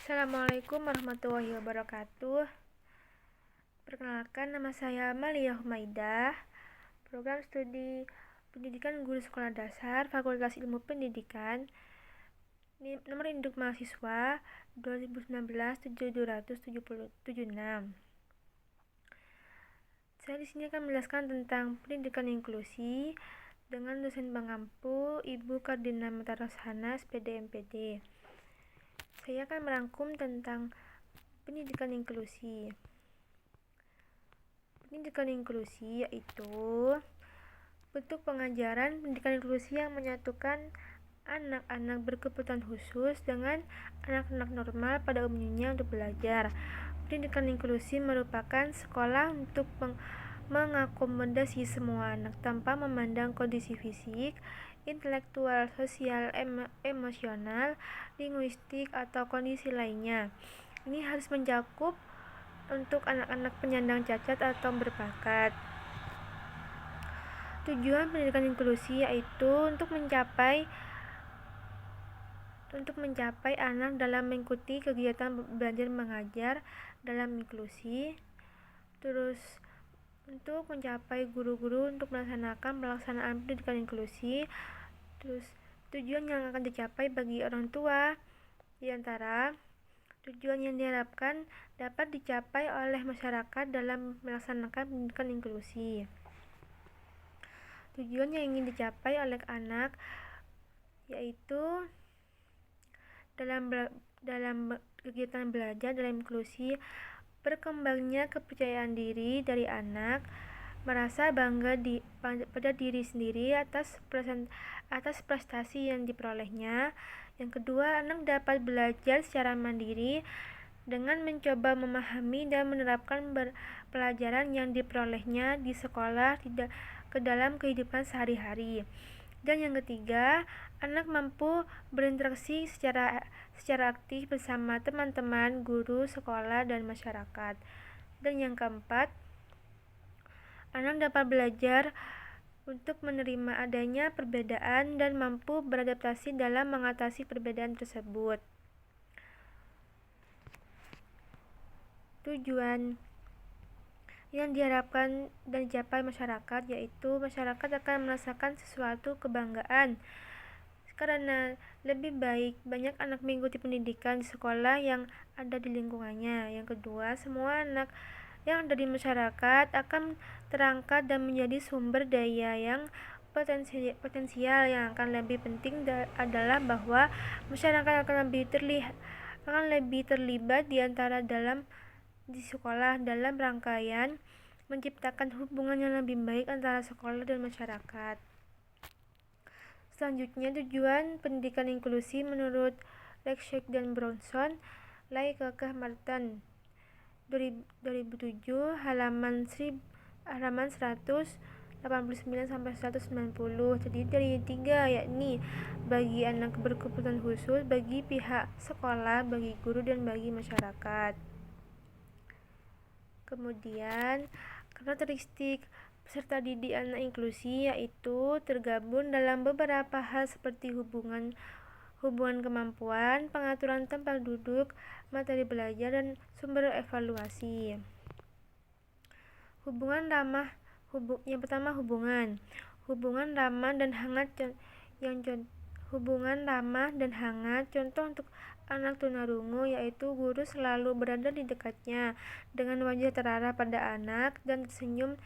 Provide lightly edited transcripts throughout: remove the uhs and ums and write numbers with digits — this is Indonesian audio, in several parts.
Assalamualaikum warahmatullahi wabarakatuh. Perkenalkan, nama saya Amalia Humaidah, program studi pendidikan guru sekolah dasar Fakultas Ilmu Pendidikan, nomor induk mahasiswa 2019-7276. Saya di sini akan menjelaskan tentang pendidikan inklusi dengan dosen pengampu Ibu Kardina Metarosana, SPD MPD. Saya akan merangkum tentang pendidikan inklusi. Pendidikan inklusi yaitu bentuk pengajaran pendidikan inklusi yang menyatukan anak-anak berkebutuhan khusus dengan anak-anak normal pada umumnya untuk belajar. Pendidikan inklusi merupakan sekolah untuk mengakomodasi semua anak tanpa memandang kondisi fisik, intelektual, sosial, emosional, linguistik, atau kondisi lainnya. Ini harus mencakup untuk anak-anak penyandang cacat atau berbakat. Tujuan pendidikan inklusi yaitu untuk mencapai anak dalam mengikuti kegiatan belajar mengajar dalam inklusi. Terus untuk mencapai guru-guru untuk pelaksanaan pendidikan inklusi. Terus tujuan yang akan dicapai bagi orang tua, di antara tujuan yang diharapkan dapat dicapai oleh masyarakat dalam melaksanakan pendidikan inklusi. Tujuan yang ingin dicapai oleh anak yaitu dalam kegiatan belajar dalam inklusi, berkembangnya kepercayaan diri dari anak, merasa bangga pada diri sendiri atas prestasi yang diperolehnya. Yang kedua, anak dapat belajar secara mandiri dengan mencoba memahami dan menerapkan pelajaran yang diperolehnya di sekolah ke dalam kehidupan sehari-hari. Dan yang ketiga, anak mampu berinteraksi secara aktif bersama teman-teman, guru, sekolah, dan masyarakat. Dan yang keempat, anak dapat belajar untuk menerima adanya perbedaan dan mampu beradaptasi dalam mengatasi perbedaan tersebut. Tujuan yang diharapkan dan dicapai masyarakat yaitu masyarakat akan merasakan sesuatu kebanggaan karena lebih baik banyak anak mengikuti pendidikan di sekolah yang ada di lingkungannya. Yang kedua, semua anak yang ada di masyarakat akan terangkat dan menjadi sumber daya yang potensial. Yang akan lebih penting adalah bahwa masyarakat akan lebih terlibat di sekolah dalam rangkaian menciptakan hubungan yang lebih baik antara sekolah dan masyarakat. Selanjutnya, tujuan pendidikan inklusi menurut Lexek dan Bronson, Lai Kekeh Martin 2007 halaman 189 sampai 190. Jadi dari 3, yakni bagi anak berkebutuhan khusus, bagi pihak sekolah, bagi guru, dan bagi masyarakat. Kemudian karakteristik peserta didik anak inklusi yaitu tergabung dalam beberapa hal seperti hubungan kemampuan, pengaturan tempat duduk, materi belajar, dan sumber evaluasi. Yang pertama, hubungan ramah dan hangat. Hubungan ramah dan hangat contoh untuk anak tunarungu yaitu guru selalu berada di dekatnya dengan wajah terarah pada anak dan tersenyum.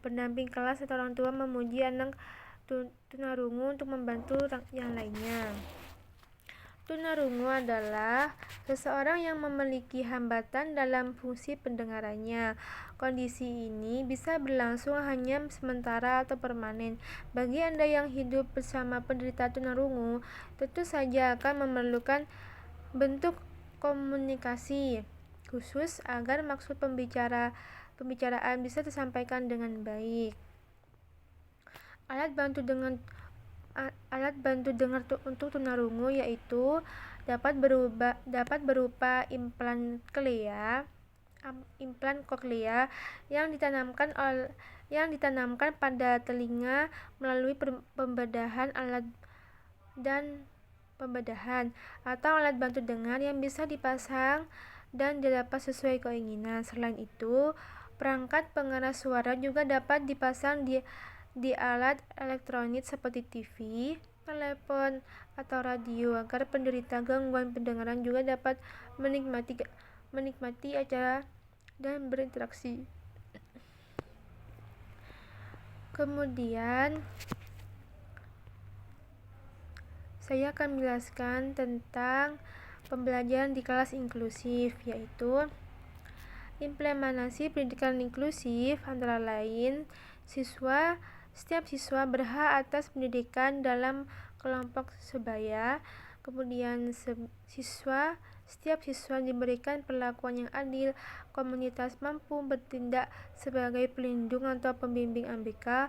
Pendamping kelas atau orang tua memuji anak tunarungu untuk membantu yang lainnya. Tunarungu adalah seseorang yang memiliki hambatan dalam fungsi pendengarannya. Kondisi ini bisa berlangsung hanya sementara atau permanen. Bagi Anda yang hidup bersama penderita tunarungu, tentu saja akan memerlukan bentuk komunikasi khusus agar maksud pembicaraan bisa disampaikan dengan baik. Alat bantu dengar untuk tunarungu yaitu dapat berupa implan koklea yang ditanamkan pada telinga melalui pembedahan alat dan pembedahan atau alat bantu dengar yang bisa dipasang dan dilepas sesuai keinginan. Selain itu, perangkat pengeras suara juga dapat dipasang di alat elektronik seperti TV, telepon, atau radio agar penderita gangguan pendengaran juga dapat menikmati acara dan berinteraksi. Kemudian saya akan menjelaskan tentang pembelajaran di kelas inklusif, yaitu implementasi pendidikan inklusif antara lain setiap siswa berhak atas pendidikan dalam kelompok sebaya. Kemudian setiap siswa diberikan perlakuan yang adil. Komunitas mampu bertindak sebagai pelindung atau pembimbing ABK.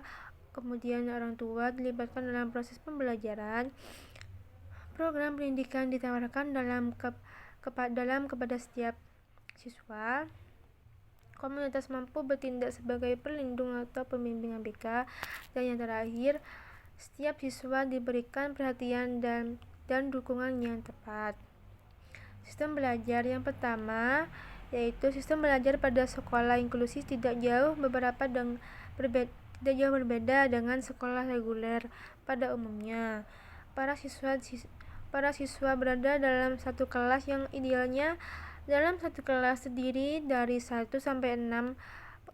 Kemudian orang tua dilibatkan dalam proses pembelajaran. Program pendidikan ditawarkan kepada setiap siswa. Komunitas mampu bertindak sebagai pelindung atau pembimbing ABK. Dan yang terakhir, setiap siswa diberikan perhatian dan dukungan yang tepat. Sistem belajar yang pertama yaitu sistem belajar pada sekolah inklusif tidak jauh berbeda dengan sekolah reguler pada umumnya. Para siswa berada dalam satu kelas yang idealnya dalam satu kelas terdiri dari 1 sampai 6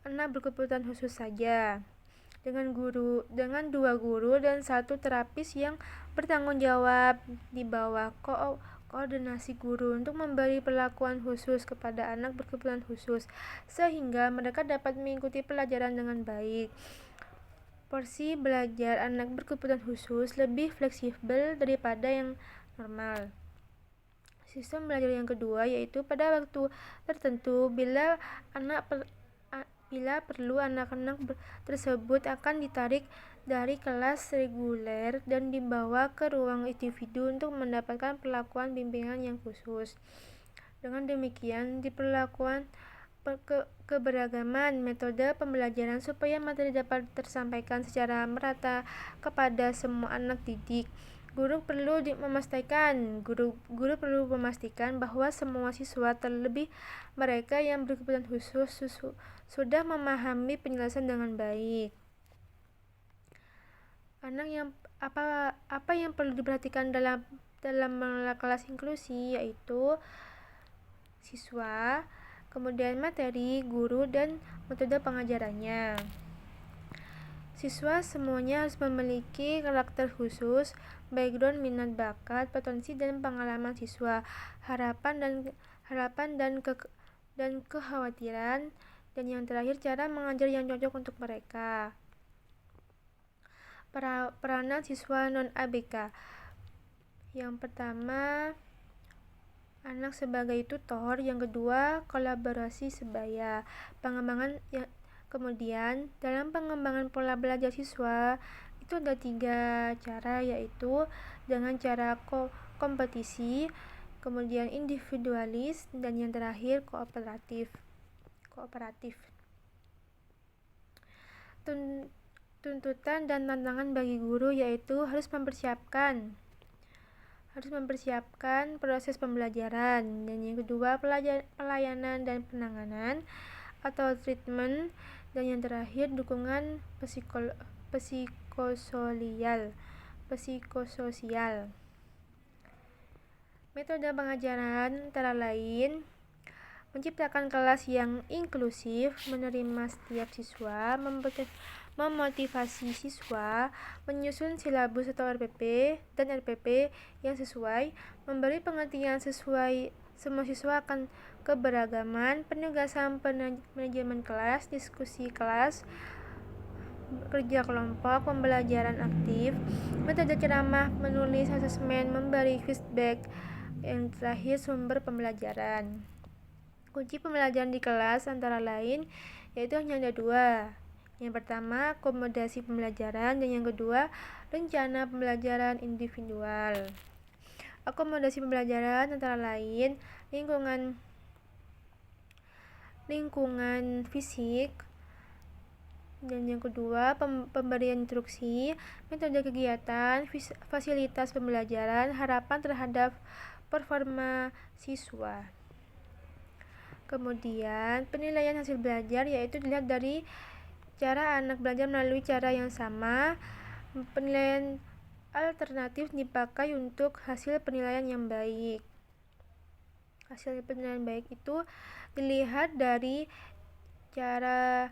anak berkebutuhan khusus saja. Dengan 2 guru dan 1 terapis yang bertanggung jawab di bawah koordinasi guru untuk memberi perlakuan khusus kepada anak berkebutuhan khusus sehingga mereka dapat mengikuti pelajaran dengan baik. Porsi belajar anak berkebutuhan khusus lebih fleksibel daripada yang normal. Sistem belajar yang kedua yaitu pada waktu tertentu bila perlu anak-anak tersebut akan ditarik dari kelas reguler dan dibawa ke ruang individu untuk mendapatkan perlakuan bimbingan yang khusus. Dengan demikian diperlakukan keberagaman metode pembelajaran supaya materi dapat tersampaikan secara merata kepada semua anak didik. Guru perlu memastikan bahwa semua siswa, terlebih mereka yang berkebutuhan khusus, sudah memahami penjelasan dengan baik. Apa yang perlu diperhatikan dalam kelas inklusi yaitu siswa, kemudian materi, guru, dan metode pengajarannya. Siswa semuanya harus memiliki karakter khusus, background, minat, bakat, potensi, dan pengalaman siswa, harapan dan kekhawatiran, dan yang terakhir cara mengajar yang cocok untuk mereka. Peranan siswa non-ABK. Yang pertama, anak sebagai tutor. Yang kedua, kolaborasi sebaya. Kemudian, dalam pengembangan pola belajar siswa, itu ada 3 cara, yaitu dengan cara kompetisi, kemudian individualis, dan yang terakhir kooperatif. Tuntutan dan tantangan bagi guru yaitu harus mempersiapkan proses pembelajaran, dan yang kedua pelayanan dan penanganan atau treatment, dan yang terakhir dukungan psikososial. Metode pengajaran antara lain menciptakan kelas yang inklusif, menerima setiap siswa, memotivasi siswa, menyusun silabus atau RPP dan RPP yang sesuai, memberi pengertian sesuai semua siswa akan keberagaman, penugasan manajemen kelas, diskusi kelas, kerja kelompok, pembelajaran aktif, metode ceramah, menulis asesmen, memberi feedback, yang terakhir sumber pembelajaran. Kunci pembelajaran di kelas antara lain yaitu hanya ada 2. Yang pertama, akomodasi pembelajaran, dan yang kedua, rencana pembelajaran individual. Akomodasi pembelajaran antara lain lingkungan fisik, Dan yang kedua, pemberian instruksi, metode kegiatan, fasilitas pembelajaran, harapan terhadap performa siswa. Kemudian, penilaian hasil belajar yaitu dilihat dari cara anak belajar melalui cara yang sama. Penilaian alternatif dipakai untuk hasil penilaian yang baik. Hasil penilaian baik itu dilihat dari cara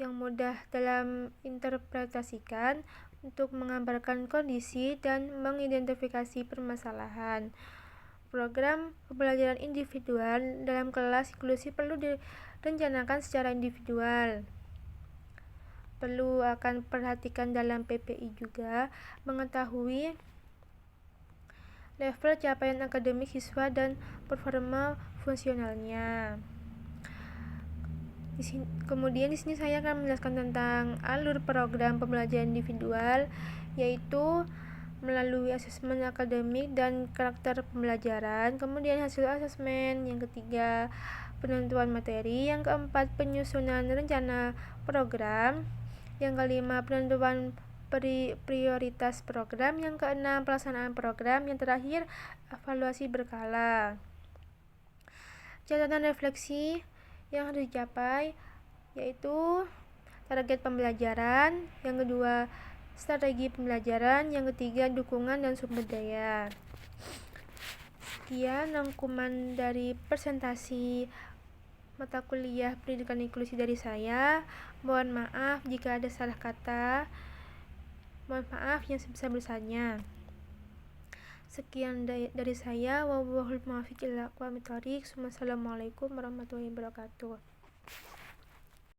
yang mudah dalam interpretasikan untuk menggambarkan kondisi dan mengidentifikasi permasalahan. Program pembelajaran individual dalam kelas inklusi perlu direncanakan secara individual. Perlu akan perhatikan dalam PPI juga, mengetahui level capaian akademik siswa dan performa fungsionalnya. Kemudian di sini saya akan menjelaskan tentang alur program pembelajaran individual, yaitu melalui asesmen akademik dan karakter pembelajaran, kemudian hasil asesmen, yang ketiga penentuan materi, yang keempat penyusunan rencana program, yang kelima penentuan prioritas program, yang keenam pelaksanaan program, yang terakhir evaluasi berkala. Catatan refleksi yang harus dicapai yaitu target pembelajaran, yang kedua strategi pembelajaran, yang ketiga dukungan dan sumber daya. Sekian rangkuman dari presentasi mata kuliah pendidikan inklusi dari saya. Mohon maaf jika ada salah kata, mohon maaf yang sebesar-besarnya. Sekian dari saya. Wallahul muwaffiq ila aqwamit thoriq. Wassalamualaikum warahmatullahi wabarakatuh.